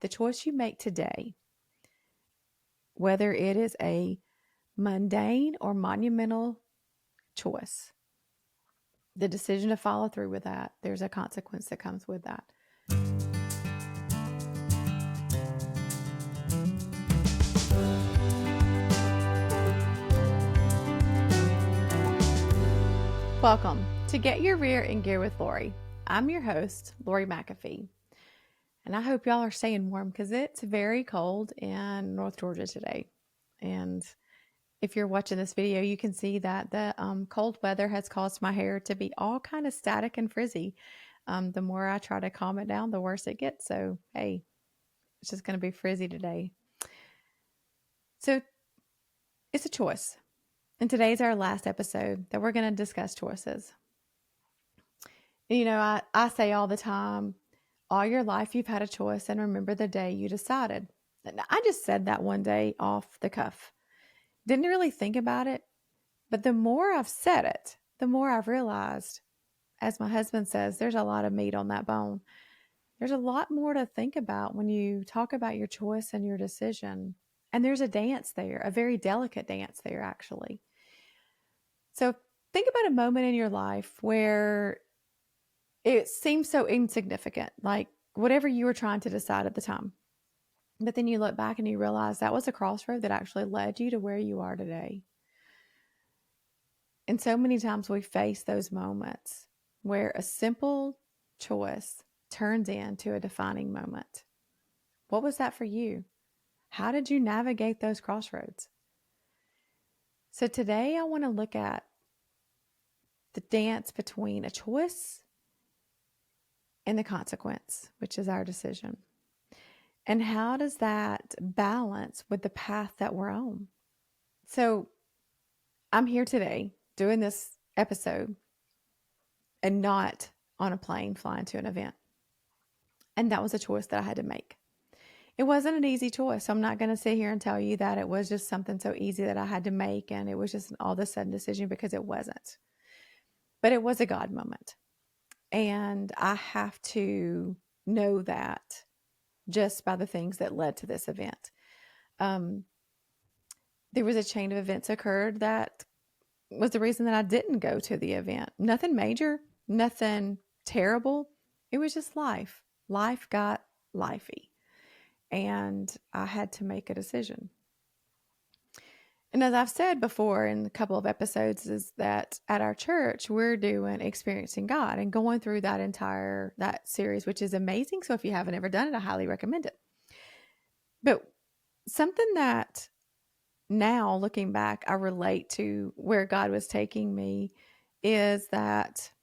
the choice you make today, whether it is a mundane or monumental choice, the decision to follow through with that, there's a consequence that comes with that. Welcome to Get Your Rear in Gear with Lori. I'm your host, Lori McAfee. And I hope y'all are staying warm because it's very cold in North Georgia today. And if you're watching this video, you can see that the cold weather has caused my hair to be all kind of static and frizzy. The more I try to calm it down, the worse it gets. So, hey, it's just going to be frizzy today. So, it's a choice. And today's our last episode that we're going to discuss choices. You know, I say all the time, all your life you've had a choice, and remember the day you decided. And I just said that one day off the cuff. Didn't really think about it. But the more I've said it, the more I've realized, as my husband says, there's a lot of meat on that bone. There's a lot more to think about when you talk about your choice and your decision. And there's a dance there, a very delicate dance there, actually. So think about a moment in your life where it seems so insignificant, like whatever you were trying to decide at the time. But then you look back and you realize that was a crossroad that actually led you to where you are today. And so many times we face those moments where a simple choice turns into a defining moment. What was that for you? How did you navigate those crossroads? So today I want to look at the dance between a choice and the consequence, which is our decision. And how does that balance with the path that we're on? So I'm here today doing this episode and not on a plane flying to an event. And that was a choice that I had to make. It wasn't an easy choice. I'm not going to sit here and tell you that it was just something so easy that I had to make and it was just an all of a sudden decision, because it wasn't. But it was a God moment. And I have to know that just by the things that led to this event. There was a chain of events occurred that was the reason that I didn't go to the event. Nothing major, nothing terrible. It was just life. Life got lifey. And I had to make a decision. And as I've said before in a couple of episodes, is that at our church, we're doing Experiencing God and going through that series, which is amazing. So if you haven't ever done it, I highly recommend it. But something that now looking back, I relate to where God was taking me is that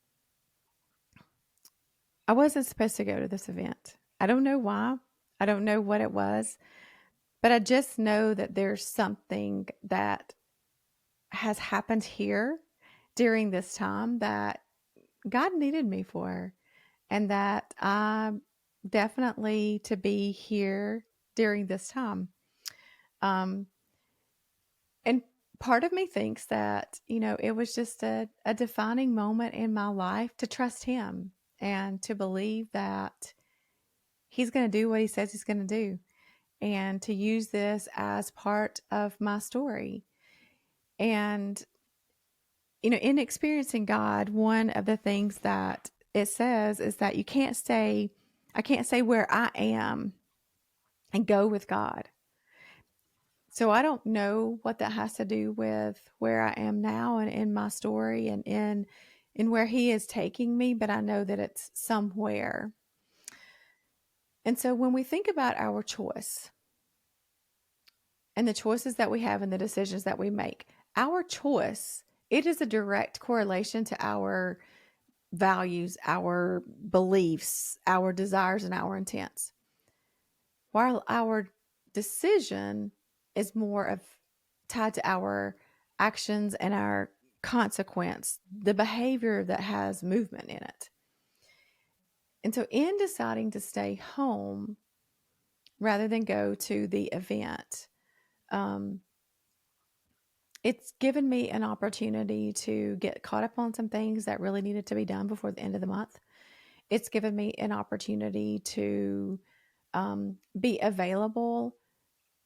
I wasn't supposed to go to this event. I don't know why. I don't know what it was. But I just know that there's something that has happened here during this time that God needed me for, and that I'm definitely to be here during this time. And part of me thinks that, it was just a defining moment in my life to trust Him and to believe that He's going to do what He says He's going to do, and to use this as part of my story. And, in experiencing God, one of the things that it says is that I can't say where I am and go with God. So I don't know what that has to do with where I am now and in my story and in where He is taking me, but I know that it's somewhere. And so when we think about our choice and the choices that we have and the decisions that we make, our choice, it is a direct correlation to our values, our beliefs, our desires, and our intents. While our decision is more of tied to our actions and our consequence, the behavior that has movement in it. And so in deciding to stay home rather than go to the event, it's given me an opportunity to get caught up on some things that really needed to be done before the end of the month. It's given me an opportunity to be available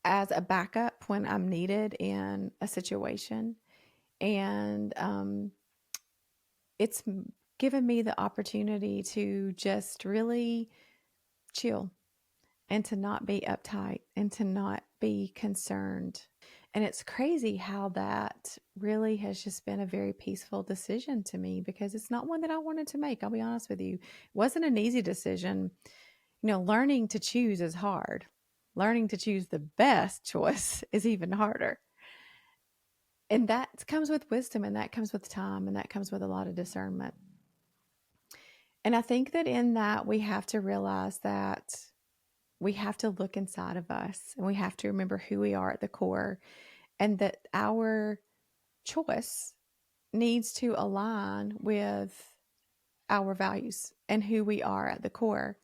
as a backup when I'm needed in a situation. And it's given me the opportunity to just really chill and to not be uptight and to not be concerned. And it's crazy how that really has just been a very peaceful decision to me, because it's not one that I wanted to make. I'll be honest with you. It wasn't an easy decision. Learning to choose is hard. Learning to choose the best choice is even harder. And that comes with wisdom, and that comes with time, and that comes with a lot of discernment. And I think that in that, we have to realize that we have to look inside of us, and we have to remember who we are at the core, and that our choice needs to align with our values and who we are at the core.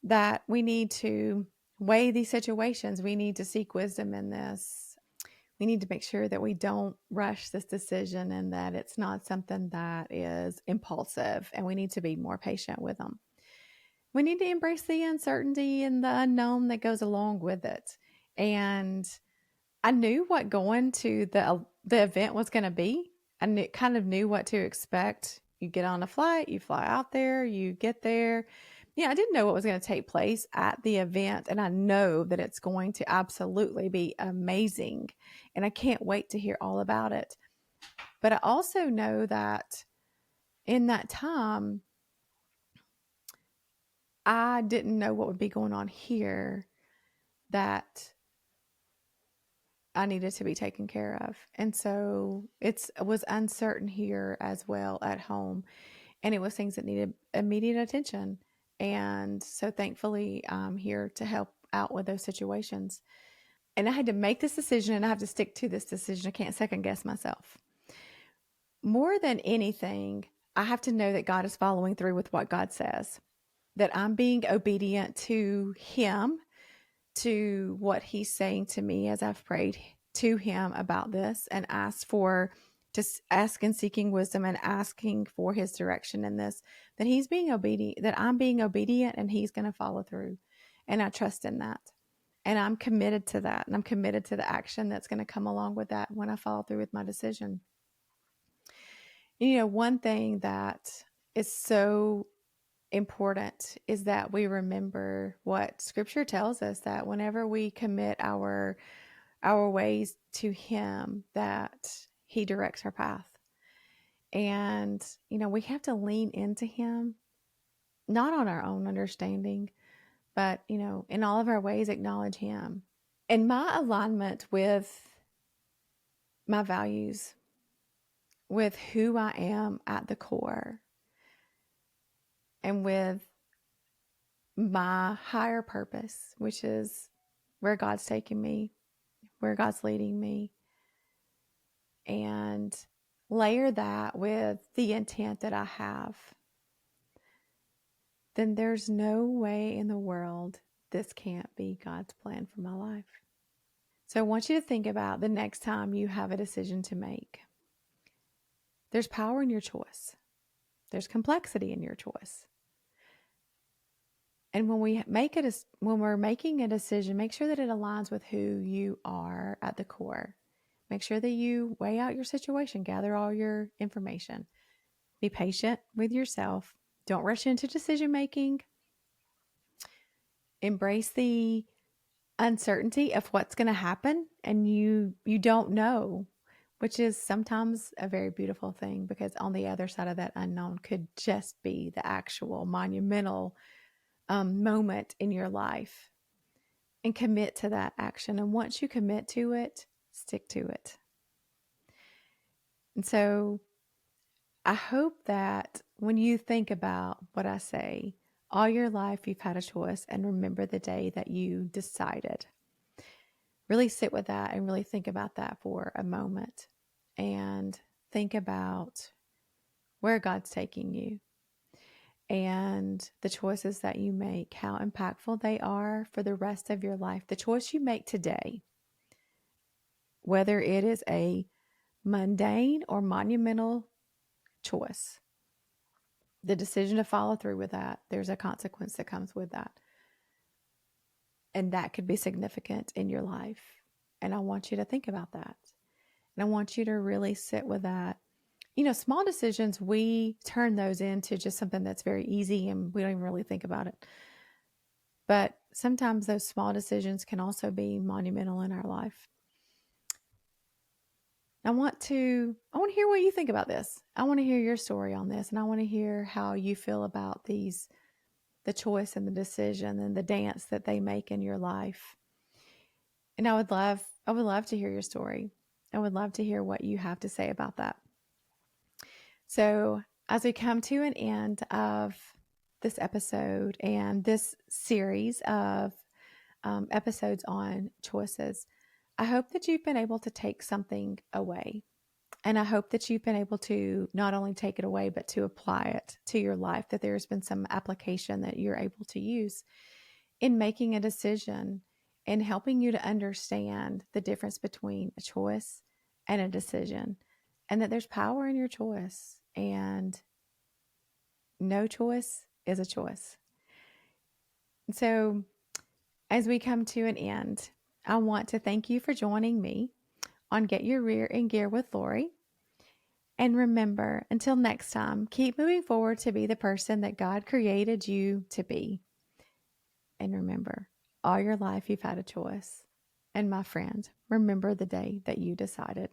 That we need to weigh these situations. We need to seek wisdom in this. We need to make sure that we don't rush this decision, and that it's not something that is impulsive, and we need to be more patient with them. We need to embrace the uncertainty and the unknown that goes along with it. And I knew what going to the event was going to be. Kind of knew what to expect. You get on a flight, you fly out there, you get there. Yeah, I didn't know what was going to take place at the event, and I know that it's going to absolutely be amazing, and I can't wait to hear all about it. But I also know that in that time, I didn't know what would be going on here, that I needed to be taken care of. And so it was uncertain here as well at home. And it was things that needed immediate attention. And so thankfully, I'm here to help out with those situations. And I had to make this decision, and I have to stick to this decision. I can't second guess myself. More than anything, I have to know that God is following through with what God says, that I'm being obedient to Him, to what He's saying to me as I've prayed to Him about this and just ask and seeking wisdom and asking for His direction in this, that He's being obedient, that I'm being obedient, and He's going to follow through. And I trust in that. And I'm committed to that. And I'm committed to the action that's going to come along with that when I follow through with my decision. One thing that is so important is that we remember what Scripture tells us, that whenever we commit our ways to Him, that He directs our path. And we have to lean into Him, not on our own understanding, but in all of our ways acknowledge Him. And my alignment with my values, with who I am at the core, and with my higher purpose, which is where God's taking me, where God's leading me, and layer that with the intent that I have, then there's no way in the world this can't be God's plan for my life. So I want you to think about the next time you have a decision to make. There's power in your choice. There's complexity in your choice. And when we're making a decision, make sure that it aligns with who you are at the core. Make sure that you weigh out your situation, gather all your information. Be patient with yourself. Don't rush into decision making. Embrace the uncertainty of what's going to happen, and you don't know, which is sometimes a very beautiful thing, because on the other side of that unknown could just be the actual monumental moment in your life. And commit to that action. And once you commit to it, stick to it. And so I hope that when you think about what I say, all your life you've had a choice, and remember the day that you decided. Really sit with that and really think about that for a moment, and think about where God's taking you and the choices that you make, how impactful they are for the rest of your life. The choice you make today, whether it is a mundane or monumental choice, the decision to follow through with that, there's a consequence that comes with that. And that could be significant in your life. And I want you to think about that. And I want you to really sit with that. Small decisions, we turn those into just something that's very easy and we don't even really think about it. But sometimes those small decisions can also be monumental in our life. I want to hear what you think about this. I want to hear your story on this, and I want to hear how you feel about the choice and the decision and the dance that they make in your life. And I would love to hear your story. I would love to hear what you have to say about that. So, as we come to an end of this episode and this series of episodes on choices, I hope that you've been able to take something away. And I hope that you've been able to not only take it away, but to apply it to your life, that there's been some application that you're able to use in making a decision and helping you to understand the difference between a choice and a decision, and that there's power in your choice, and no choice is a choice. So, as we come to an end, I want to thank you for joining me on Get Your Rear in Gear with Lori. And remember, until next time, keep moving forward to be the person that God created you to be. And remember, all your life you've had a choice. And my friend, remember the day that you decided.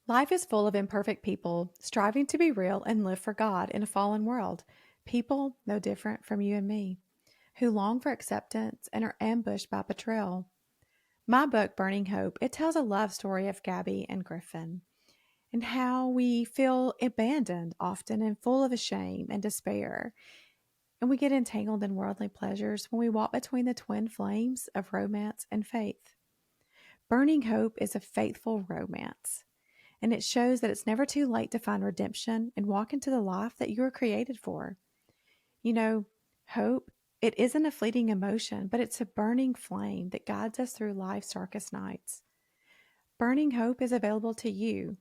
Life is full of imperfect people striving to be real and live for God in a fallen world. People no different from you and me, who long for acceptance and are ambushed by betrayal. My book, Burning Hope, it tells a love story of Gabby and Griffin, and how we feel abandoned often and full of shame and despair. And we get entangled in worldly pleasures when we walk between the twin flames of romance and faith. Burning Hope is a faithful romance, and it shows that it's never too late to find redemption and walk into the life that you were created for. Hope, it isn't a fleeting emotion, but it's a burning flame that guides us through life's darkest nights. Burning Hope is available to you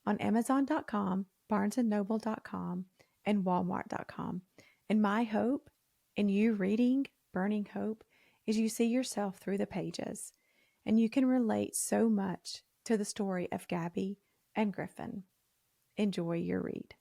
on Amazon.com, BarnesandNoble.com, and Walmart.com. And my hope in you reading Burning Hope is you see yourself through the pages, and you can relate so much to the story of Gabby and Griffin. Enjoy your read.